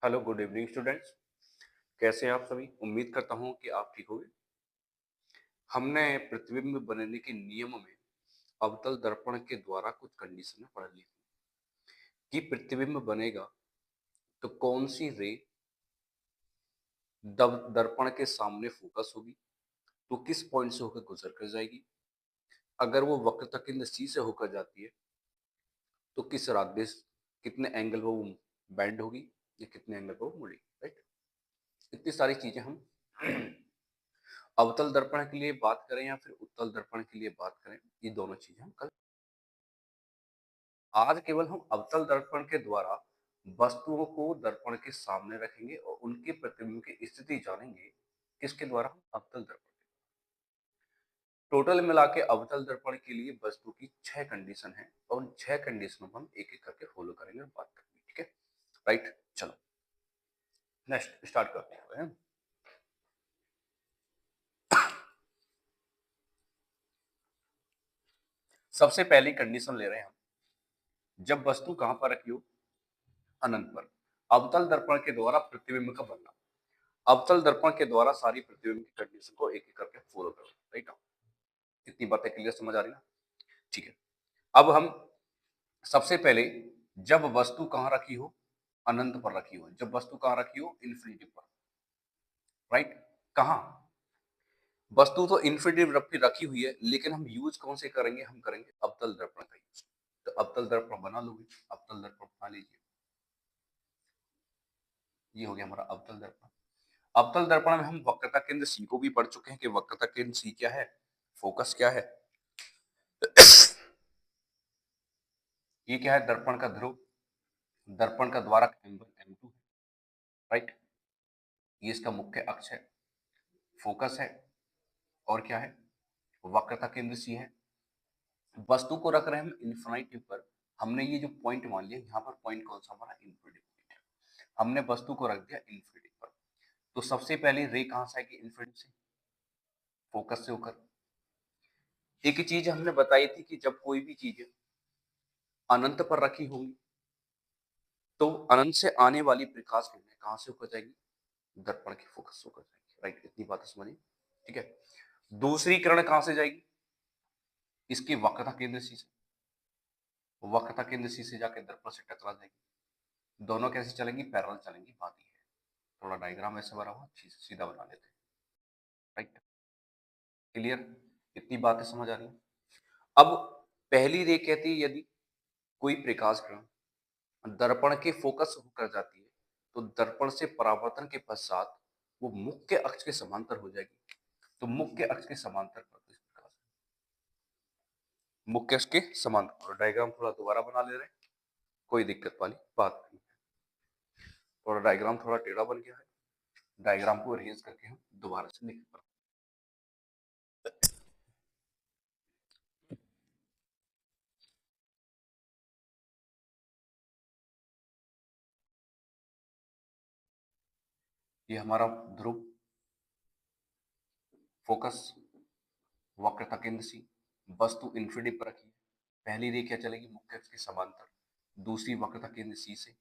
Hello, good evening students. कैसे हैं आप सभी? उम्मीद करता हूं कि आप ठीक होंगे। हमने प्रतिबिंब बनने के नियम में अवतल दर्पण के द्वारा कुछ कंडीशन पढ़ ली कि प्रतिबिंब बनेगा तो कौन सी रे दर्पण के सामने फोकस होगी, तो किस पॉइंट से होकर गुजर कर जाएगी। अगर वो वक्रता केंद्र सी से होकर जाती है तो किस रास्ते कितने एंगल पर वो बैंड होगी या कितने एंगल पर वो मुड़ेगी। राइट, इतनी सारी चीजें हम अवतल दर्पण के लिए बात करें या फिर उत्तल दर्पण के लिए बात करें, ये दोनों चीजें हम कल। आज केवल हम अवतल दर्पण के द्वारा वस्तुओं को दर्पण के सामने रखेंगे और उनके प्रतिबिंब की स्थिति जानेंगे। किसके द्वारा? हम अवतल दर्पण। टोटल मिला के अवतल दर्पण के लिए वस्तु की 6 कंडीशन है और उन 6 कंडीशनों को हम एक एक करके फॉलो करेंगे और बात करेंगे। ठीक है, राइट, चलो नेक्स्ट स्टार्ट करते हैं। सबसे पहली कंडीशन ले रहे हैं हम, जब वस्तु कहां पर रखी हो? अनंत पर। अवतल दर्पण के द्वारा प्रतिबिंब का बनना। अवतल दर्पण के द्वारा सारी प्रतिबिंब की कंडीशन को एक एक करके फॉलो करो। राइट, इतनी बातें क्लियर समझ आ रही ना? ठीक है, अब हम सबसे पहले, जब वस्तु कहां रखी हो? अनंत पर रखी हो। जब वस्तु कहां रखी हो? इन्फिनिटी पर। राइट, कहां? वस्तु तो इन्फिनिटी पर रखी हुई है, लेकिन हम यूज कौन से करेंगे? हम करेंगे अवतल दर्पण का यूज। तो अवतल दर्पण बना लोगे, अवतल दर्पण बना लीजिए। ये हो गया हमारा अवतल दर्पण। अवतल दर्पण में हम वक्रता केंद्र सी को भी पढ़ चुके हैं कि वक्रता केंद्र सी क्या है, फोकस क्या है। ये क्या है? दर्पण का ध्रुव, दर्पण का द्वारक M1 M2 है। राइट, ये इसका मुख्य अक्ष है, फोकस है, और क्या है? वक्रता केंद्र सी है। वस्तु को रख रहे हैं हम इन्फिनिटी पर। हमने ये जो पॉइंट मान लिया, यहाँ पर पॉइंट कौन सा हमारा? इन्फिनिटी पॉइंट है। हमने वस्तु को रख दिया इन्फिनिटी पर। तो सबसे पहले रे कहां से आएगी? इन्फिनिटी से, फोकस से होकर। एक चीज हमने बताई थी कि जब कोई भी चीज अनंत पर रखी होगी तो अनंत से आने वाली प्रकाश किरणें कहां से होकर जाएगी? दर्पण की फोकस से होकर जाएगी। राइट, इतनी बात समझिए। ठीक है, दूसरी किरण कहां से जाएगी? इसकी वक्रता केंद्र सी से। वक्रता केंद्र सी से जाकर दर्पण से टकरा जाएगी। दोनों कैसे चलेंगी? पैरेलल चलेंगी। बात ही है, थोड़ा डायग्राम ऐसे बना हुआ, सीधा बना लेते हैं। Right, clear? इतनी बातें समझ आ रही है? अब पहली रे कहती है यदि कोई प्रकाश किरण दर्पण के फोकस होकर जाती है तो दर्पण से परावर्तन के पश्चात वो मुख्य अक्ष के समांतर हो जाएगी। तो मुख्य अक्ष के समांतर पर इस प्रकार से, मुख्य अक्ष के समांतर। और डायग्राम थोड़ा दोबारा बना ले रहे हैं, कोई दिक्कत वाली बात नहीं है। थोड़ा डायग्राम थोड़ा टेढ़ा बन गया है, डायग्राम को अरेंज करके हम दोबारा से लिख पाएंगे। ये हमारा ध्रुव, फोकस, वक्रता केंद्र सी, वस्तु इन्फिनिटी पर रखी है। पहली रे क्या चलेगी? मुख्य अक्ष के समांतर। दूसरी वक्रता केंद्र सी से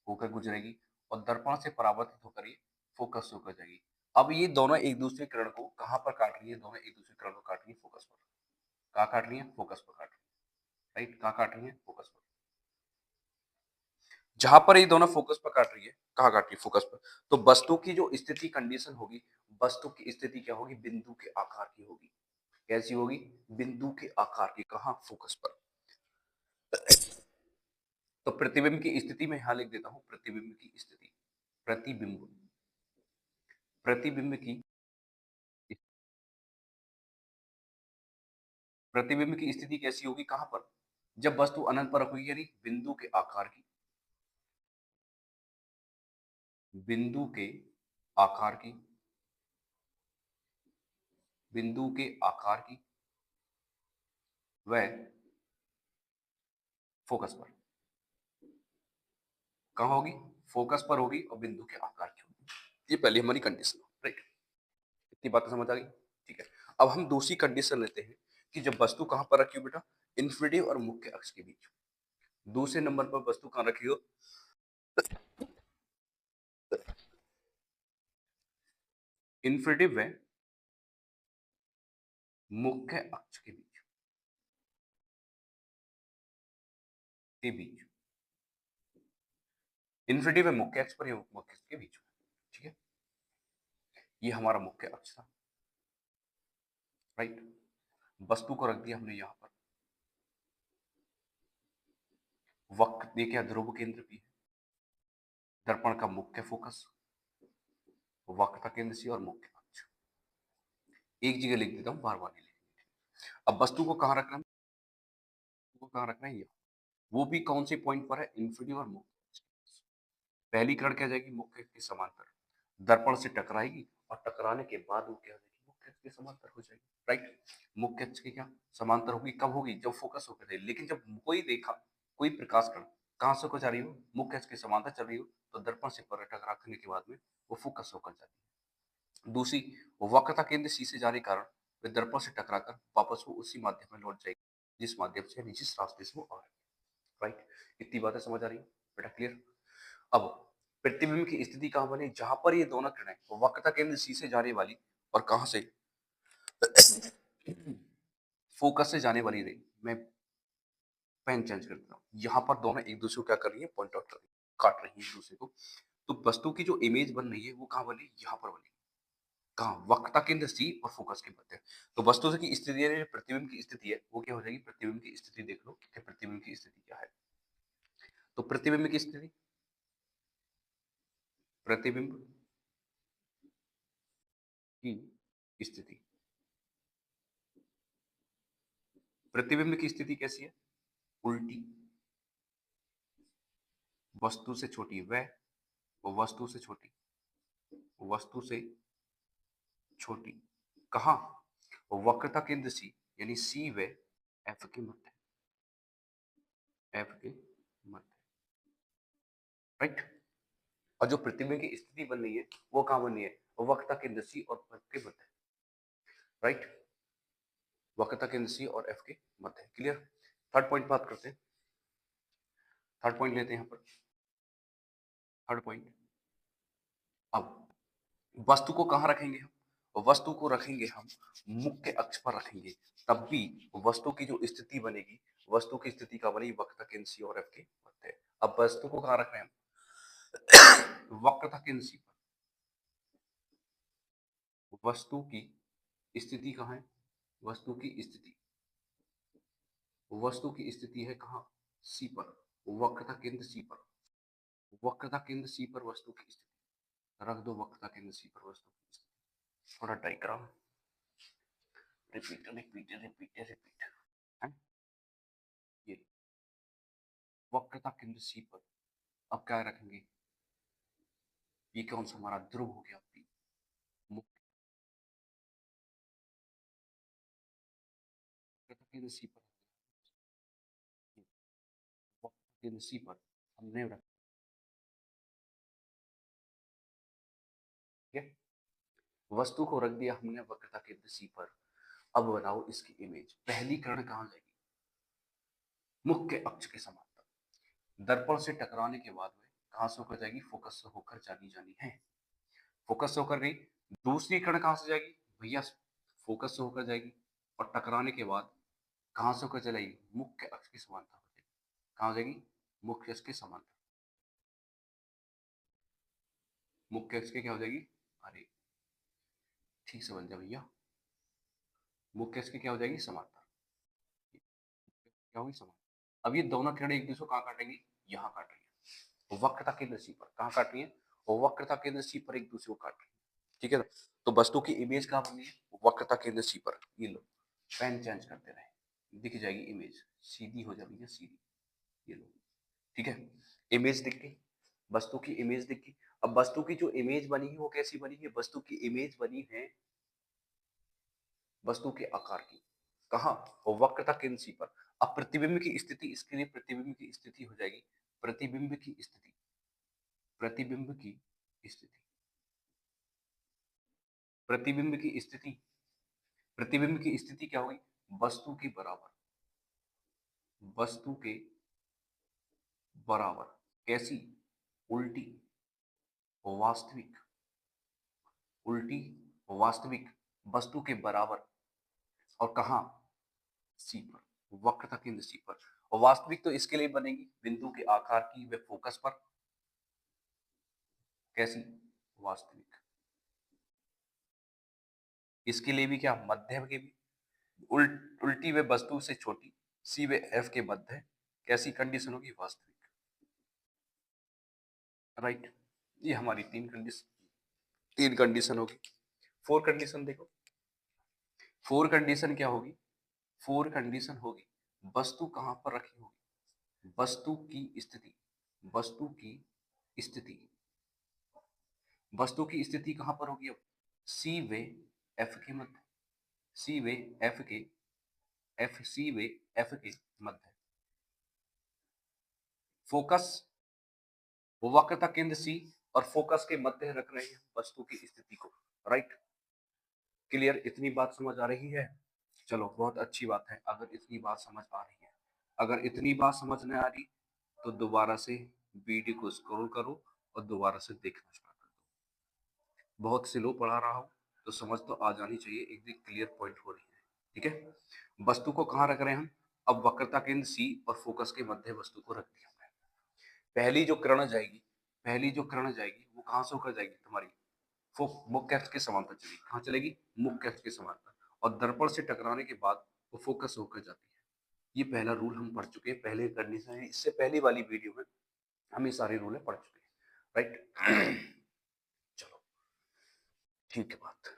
होकर गुजरेगी और दर्पण से परावर्तित होकर ये फोकस होकर जाएगी। अब ये दोनों एक दूसरे किरण को कहां पर काट रही है? दोनों एक दूसरे किरण को काट रही है फोकस पर। कहां काट रही है? फोकस पर काट रही है। राइट, कहां काट रही है? फोकस पर। जहां पर ये दोनों फोकस पर काट रही है, कहां काट रही है? फोकस पर। तो वस्तु की जो स्थिति कंडीशन होगी, वस्तु की स्थिति क्या होगी? बिंदु के आकार की होगी। कैसी होगी? बिंदु के आकार की। कहां? फोकस पर। तो प्रतिबिंब की स्थिति में यहां लिख देता हूं, प्रतिबिंब की स्थिति। प्रतिबिंब, प्रतिबिंब की, प्रतिबिंब की स्थिति कैसी होगी? कहां पर? जब वस्तु अनंत पर होगी, यानी बिंदु के आकार की, बिंदु के आकार की, बिंदु के आकार की, वह फोकस पर। कहां होगी? फोकस पर होगी और बिंदु के आकार की होगी। ये पहली हमारी कंडीशन। राइट, इतनी बातें समझ आ गई? ठीक है, अब हम दूसरी कंडीशन लेते हैं कि जब वस्तु कहां पर रखी हो बेटा? इन्फिनिटी और मुख्य अक्ष के बीच। दूसरे नंबर पर वस्तु कहां रखी हो? इंफ्रेटिव है मुख्य अक्ष के बीच इंफ्रेटिव है मुख्य अक्ष पर, मुख्य अक्ष के बीच में। ठीक है, ये हमारा मुख्य अक्ष था, राइट। वस्तु को रख दिया हमने यहां पर, वक्त देखिए ध्रुव केंद्र भी है, दर्पण का मुख्य फोकस, वक्रता केंद्र सी और मुख्य अक्ष। एक जगह लिख देता हूं, बार बार नहीं लिखेंगे। अब वस्तु को कहां रखना है, वो कहां रखना है, ये वो भी कौन से पॉइंट पर है, इंफिनिटी और मुख्य। पहली कण क्या जाएगी, मुख्य के समांतर, दर्पण से टकराएगी और टकराने के बाद वो क्या हो जाएगी, मुख्य के समांतर हो जाएगी, राइट। मुख्य अक्ष की क्या समांतर होगी, कब होगी, जब फोकस होकर जाएगी। लेकिन जब कोई देखा, कोई प्रकाश कण कहां से होकर जा रही हो, मुख्य अक्ष के समांतर चल रही हो, तो दर्पण से पर टकराने के बाद में वो फोकस होकर जाती है। दूसरी, वक्रता केंद्र सी से जाने के कारण वे दर्पण से टकराकर वापस वो उसी माध्यम में लौट जाएगी जिस माध्यम से जिस रास्ते से वो आ रही है, राइट। इतनी बातें समझ आ रही है बेटा, क्लियर। अब प्रतिबिंब की स्थिति कहां बनी, जहां पर ये दोनों किरणें वक्रता केंद्र सी से जाने वाली और कहां से फोकस से जाने वाली रही। मैं पेन चेंज कर देता हूँ, यहाँ पर दोनों एक दूसरे को क्या कर रही है, पॉइंट आउट कर रही है, काट रही है एक दूसरे को। तो वस्तु की जो इमेज बन रही है वो कहाँ बनी, यहाँ पर बनी, कहाँ, वक्रता केंद्र सी और फोकस के मध्य। तो वस्तु की स्थिति है, प्रतिबिंब की स्थिति है, वो क्या हो जाएगी, प्रतिबिंब की स्थिति देख लो कि प्रतिबिंब की स्थिति क्या है। तो प्रतिबिंब की स्थिति, प्रतिबिंब की स्थिति, प्रतिबिंब की स्थिति कैसी है, उल्टी, वस्तु से छोटी वह, वस्तु से छोटी, वस्तु से छोटी, कहा, वक्रता केंद्र सी, यानी सी व एफ के मध्य, एफ के मध्य, राइट। और जो प्रतिबिंब की स्थिति बन रही है वो कहां बन रही है, वक्रता केंद्र सी और एफ के मध्य, राइट। वक्रता केंद्र सी और एफ के मध्य, क्लियर। थर्ड पॉइंट बात करते हैं, थर्ड पॉइंट लेते हैं यहाँ पर, थर्ड पॉइंट। अब वस्तु को कहां रखेंगे हम, वस्तु को रखेंगे हम मुख्य अक्ष पर रखेंगे, तब भी वस्तु की जो स्थिति बनेगी, वस्तु की स्थिति का बनेगी वक्रता केंद्र सी और एफ के मध्य। अब वस्तु को कहां रख रहे हैं हम, वक्रता केंद्र सी पर। वस्तु की स्थिति कहां है, वस्तु की स्थिति, वस्तु की स्थिति है कहां, सी पर, वक्रता केंद्र सी पर, वक्रता केंद्र सी पर वस्तु की स्थिति रख दो, वक्रता केंद्र सी पर वस्तु की स्थिति। थोड़ा diagram repeat repeat repeat repeat है, ये वक्रता केंद्र सी पर। अब क्या रखेंगे, ये कौन सा हमारा ध्रुव हो गया, पी, मुख्य वक्रता केंद्र सी पर, वक्रता केंद्र सी पर हमने रखा, ठीक है। वस्तु को रख दिया हमने वक्रता केंद्र सी पर। अब बनाओ इसकी इमेज, पहली किरण कहां जाएगी, मुख्य अक्ष के समांतर, दर्पण से टकराने के बाद में कहां से होकर जाएगी, फोकस से होकर जानी जानी है, फोकस से होकर गई। दूसरी किरण कहां से जाएगी भैया, फोकस से होकर जाएगी और टकराने के बाद कहां से होकर चलेगी, मुख्य अक्ष के समांतर हो जाएगी, कहां हो जाएगी, मुख्य अक्ष के समांतर, मुख्य अक्ष के क्या हो जाएगी, अरे ठीक से बन जाए भैया, मुख्य अक्ष के क्या हो जाएगी, समांतर, क्या होगी, समांतर। अब ये दोनों किरणें एक दूसरे को कहां काटेंगी, यहाँ काट रही है, वक्रता केंद्र सी पर, कहां काट रही है, और वक्रता केंद्र सी पर एक दूसरे को काट रही है, ठीक है ना। तो वस्तु की इमेज कहां बनी है, वक्रता केंद्र सी पर। ये लो पेन चेंज करते रहे, दिख जाएगी इमेज, सीधी हो जाएगी सीधी, ये लो, ठीक है। इमेज दिख गई, वस्तु की इमेज दिख गई। अब वस्तु की जो इमेज बनी है वो कैसी बनी है, वस्तु की इमेज बनी है वस्तु के आकार की, कहा, वक्रता केंद्र सी पर। अब प्रतिबिंब की स्थिति, इसके लिए प्रतिबिंब की स्थिति हो जाएगी, प्रतिबिंब की स्थिति, प्रतिबिंब की स्थिति, प्रतिबिंब की स्थिति, प्रतिबिंब की स्थिति क्या होगी, वस्तु के बराबर, वस्तु के बराबर, कैसी, उल्टी, वास्तविक, उल्टी वास्तविक वस्तु के बराबर, और कहा सी पर, वक्रता केंद्र सी पर। और वास्तविक तो इसके लिए बनेगी बिंदु के आकार की व फोकस पर। कैसी? वास्तविक। इसके लिए भी क्या? मध्य के भी। उल्टी व वस्तु से छोटी, सी व एफ के मध्य। कैसी कंडीशन होगी? वास्तविक। राइट। ये हमारी तीन कंडीशन होगी। फोर कंडीशन देखो। फोर कंडीशन क्या होगी? फोर कंडीशन होगी वस्तु कहां पर रखी होगी, वस्तु की स्थिति, वस्तु की स्थिति, वस्तु की स्थिति कहां पर होगी? अब सी वे एफ के मध्य, सी वे एफ के, एफ सी वे एफ के मध्य। फोकस, वक्रता केंद्र सी और फोकस के मध्य रख रहे हैं वस्तु की स्थिति को। राइट। क्लियर? इतनी बात समझ आ रही है? चलो बहुत अच्छी बात है अगर इतनी बात समझ आ रही है। अगर इतनी बात समझ नहीं आ रही तो दोबारा से वीडियो को स्क्रॉल करो और दोबारा से देखना स्टार्ट कर दो। बहुत स्लो पढ़ा रहा हूँ तो समझ तो आ जानी चाहिए, एकदम क्लियर पॉइंट हो रही है। ठीक है। वस्तु को कहाँ रख रहे हैं हम? अब वक्रता केंद्र सी और फोकस के मध्य वस्तु को रख दिया हमने। पहली जो किरण जाएगी, पहली जो किरण जाएगी वो कहाँ से होकर जाएगी? तुम्हारी मुख्य अक्ष के समांतर चलेगी। कहाँ चलेगी? मुख्य अक्ष के समांतर। और दर्पण से टकराने के बाद वो फोकस होकर जाती है। ये पहला रूल हम पढ़ चुके हैं, पहले कंडीशन है, इससे पहली वाली वीडियो में हम ये सारे रूल पढ़ चुके हैं। राइट। चलो ठीक है बात।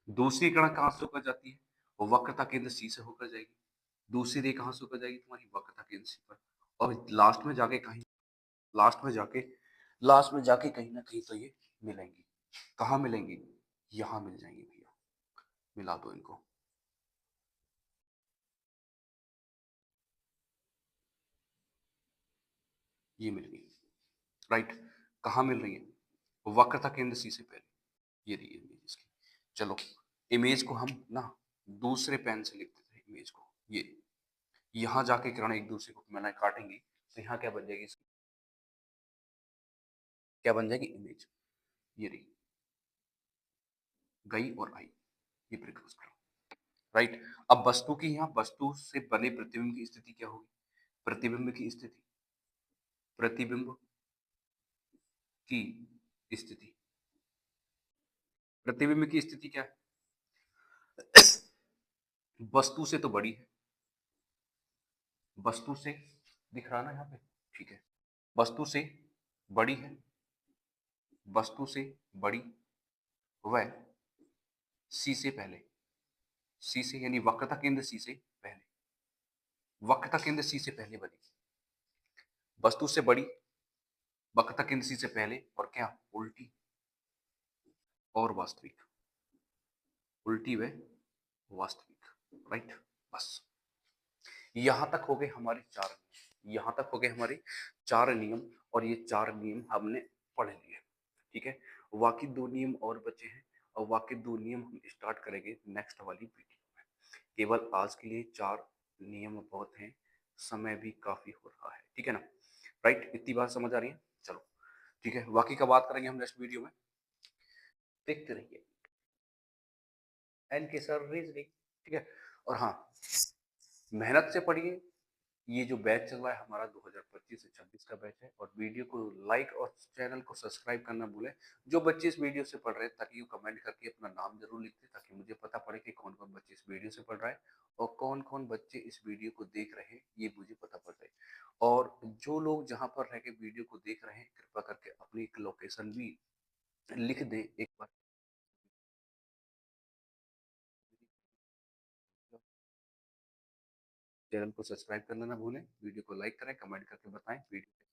दूसरी किरण कहां से होकर जाती है? वो वक्रता केंद्र सी से होकर जाएगी। दूसरी रे कहां से होकर जाएगी? तुम्हारी वक्रता केंद्र सी पर। और लास्ट में जाके कहीं, लास्ट में जाके, लास्ट में जाके कहीं ना कहीं तो ये मिलेंगी। कहाँ मिलेंगी? यहां मिल जाएंगी भैया। मिला दो इनको। ये मिल गई। राइट। कहाँ मिल रही है? वक्रता केंद्र सी से पहले। ये रही इमेज इसकी। चलो इमेज को हम ना दूसरे पेन से लिख देते हैं इमेज को। ये यहां जाके किरण एक दूसरे को मैंने काटेंगी तो यहाँ क्या बन जाएगी इसकी? क्या बन जाएगी? इमेज। ये रही, गई और आई। ये प्रकाश करो। राइट। अब वस्तु की, यहाँ वस्तु से बने प्रतिबिंब की स्थिति क्या होगी? प्रतिबिंब की स्थिति, प्रतिबिंब की स्थिति, प्रतिबिंब की स्थिति क्या है? वस्तु से तो बड़ी है, वस्तु से, दिख रहा ना यहाँ पे? ठीक है। वस्तु से बड़ी है, वस्तु से बड़ी, वह सी से पहले, सी से यानी वक्रता केंद्र सी से पहले, वक्रता केंद्र सी से पहले बनी। वस्तु से बड़ी, वक्रता केंद्र सी से पहले, और क्या? उल्टी और वास्तविक, उल्टी व वास्तविक। राइट। बस यहां तक हो गए हमारे चार नियम, यहां तक हो गए हमारे चार नियम, और ये चार नियम हमने पढ़ लिए। ठीक है। बाकी दो नियम और बचे हैं, और बाकी दो नियम हम स्टार्ट करेंगे नेक्स्ट वाली वीडियो में। केवल आज के लिए चार नियम बहुत हैं, समय भी काफी हो रहा है। ठीक है ना? राइट। इतनी बात समझ आ रही है? चलो ठीक है, बाकी का बात करेंगे हम नेक्स्ट वीडियो में। देखते रहिए एन के सर रीजनिंग। ठीक है। और हाँ, मेहनत से पढ़िए। ये जो बैच चल रहा है हमारा 2025 से 26 का बैच है, और वीडियो को लाइक और चैनल को सब्सक्राइब करना भूलें जो बच्चे इस वीडियो से पढ़ रहे हैं, ताकि वो कमेंट करके अपना नाम जरूर लिख दें, ताकि मुझे पता पड़े कि कौन कौन बच्चे इस वीडियो से पढ़ रहा है और कौन कौन बच्चे इस वीडियो को देख रहे हैं, ये मुझे पता पड़ जाए। और जो लोग जहाँ पर रह के वीडियो को देख रहे हैं, कृपा करके अपनी एक लोकेशन भी लिख दें एक बार। चैनल को सब्सक्राइब करना ना भूलें, वीडियो को लाइक करें, कमेंट करके बताएं वीडियो